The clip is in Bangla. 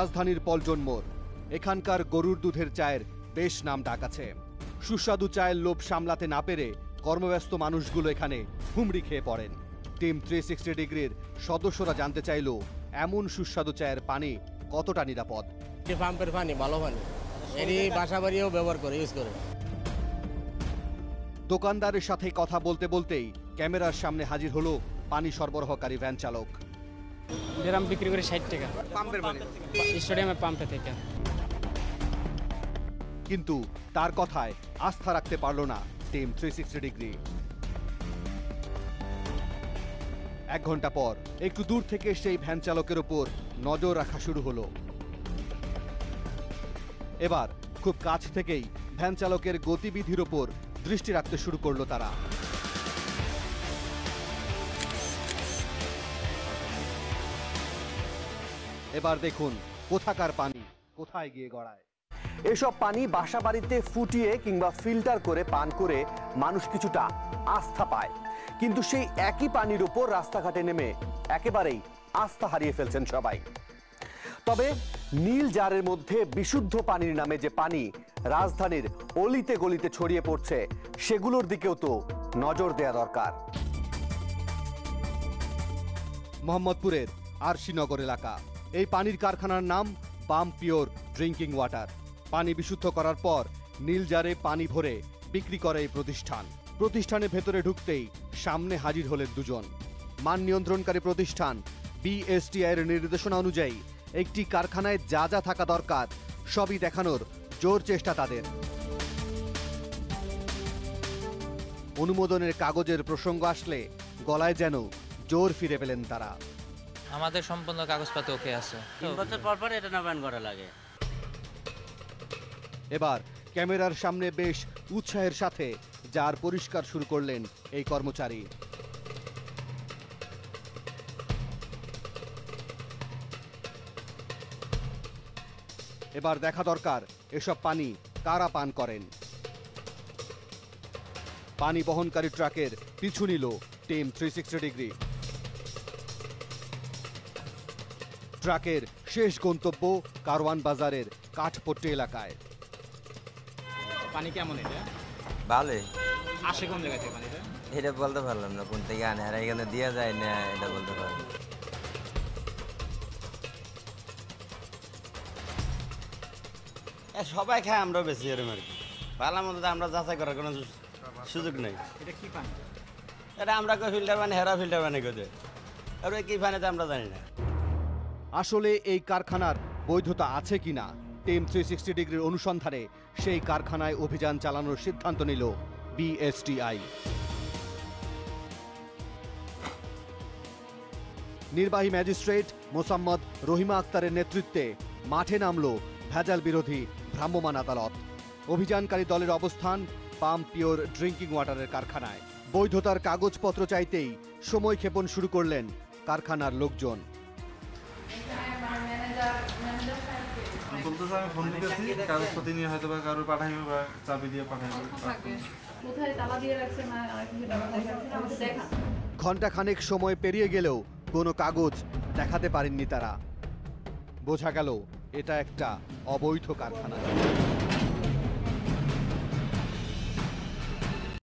রাজধানীর পল্টন মোড়, এখানকার গরুর দুধের চায়ের বেশ নাম ডাক আছে। সুস্বাদু চায়ের লোভ সামলাতে না পেরে কর্মব্যস্ত মানুষগুলো এখানে হুমড়ি খেয়ে পড়েন। টিম 360 ডিগ্রির সদস্যরা জানতে চাইল এমন সুস্বাদু চায়ের পানি কতটা নিরাপদ। পাম্পের পানি ভালো পানি, এরই বাসা বাড়িও ব্যবহার করে ইউজ করে। দোকানদারের সাথে কথা বলতে বলতেই ক্যামেরার সামনে হাজির হলো পানি সরবরাহকারী ভ্যান চালক। ড্রাম বিক্রি করে 60 টাকা পাম্পের পানি স্টেডিয়ামের পাম্পে থেকে। কিন্তু তার কথায় আস্থা রাখতে পারল না টিম 360 ডিগ্রি। 1 ঘন্টা পর একটু দূর থেকে সেই ভ্যান চালকের উপর নজর রাখা শুরু হলো। এবার খুব কাছ থেকেই ভ্যান চালকের গতিবিধির উপর দৃষ্টি রাখতে শুরু করলো তারা। এবার দেখুন কোথাকার পানি কোথায় গিয়ে গড়ায়। এসব পানি বাসাবাড়িতে ফুটিয়ে কিংবা ফিল্টার করে পান করে মানুষ কিছুটা আস্থা পায়, কিন্তু সেই একই পানির উপর রাস্তাঘাটে নেমে একেবারেই আস্থা হারিয়ে ফেলছেন সবাই। তবে নীল জারের মধ্যে বিশুদ্ধ পানির নামে যে পানি রাজধানীর অলিতে গলিতে ছড়িয়ে পড়ছে, সেগুলোর দিকেও তো নজর দেয়া দরকার। মোহাম্মদপুরের আরশিনগর এলাকা, এই পানির কারখানার নাম বাম পিওর ড্রিঙ্কিং ওয়াটার। পানি বিশুদ্ধ করার পর নীল জারে পানি ভরে বিক্রি করে এই প্রতিষ্ঠানের ভেতরে ঢুকতেই সামনে হাজির হলেন দুজন। মান নিয়ন্ত্রণকারী প্রতিষ্ঠান বিএসটিআই এর নির্দেশনা অনুযায়ী একটি কারখানায় যা যা থাকা দরকার সবই দেখানোর জোর চেষ্টা তাদের। অনুমোদনের কাগজের প্রসঙ্গ আসলে গলায় যেন জোর ফিরে পেলেন তারা। আমাদের সম্পূর্ণ কাগজপত্র ওকে আছে। 3 বছর পর পর এটা নবায়ন করা লাগে। এবার ক্যামেরার সামনে বেশ উৎসাহের সাথে জার পরিষ্কার শুরু করলেন এই কর্মচারী। এবার দেখা দরকার এসব পানি কারা পান করেন। পানি বহনকারী ট্রাকের পিছু নিল টিম 360 ডিগ্রি। ট্রাকের শেষ গন্তব্য কারওয়ান বাজারের কাঠপট্টি এলাকায়। পানি কেমন এটা? ভালো। আসে কোন জায়গা থেকে পানিটা? এটা বলতে পারলাম না কোন থেকে আনে, আর এখানে দেওয়া যায় না, এটা বলতে পারলাম। সবাই খায়, আমরা বেশি এরম আর কি। ভালো মতো আমরা যাচাই করার কোনো সুযোগ নেই। এটা কি পানি? এটা আমরা ফিল্টার পানি, হেরা ফিল্টার পানি করে আর কি পানিতে আমরা জানি না। আসলে এই কারখানার বৈধতা আছে কিনা টিম 360 ডিগ্রির অনুসন্ধানে সেই কারখানায় অভিযান চালানোর সিদ্ধান্ত নিল বিএসটিআই। নির্বাহী ম্যাজিস্ট্রেট মোসাম্মদ রহিমা আক্তারের নেতৃত্বে মাঠে নামল ভেজাল বিরোধী ভ্রাম্যমাণ আদালত। অভিযানকারী দলের অবস্থান পাম পিওর ড্রিঙ্কিং ওয়াটারের কারখানায়। বৈধতার কাগজপত্র চাইতেই সময় ক্ষেপণ শুরু করলেন কারখানার লোকজন। আমি ফোন দিতেছি, কাগজপত্র নিয়ে হয়তো বা কারোর পাঠাইবে বা চাবি দিয়ে পাঠাইবে। ঘণ্টাখানেক সময় পেরিয়ে গেলেও কোনো কাগজ দেখাতে পারেননি তারা। বোঝা গেল এটা একটা অবৈধ কারখানা।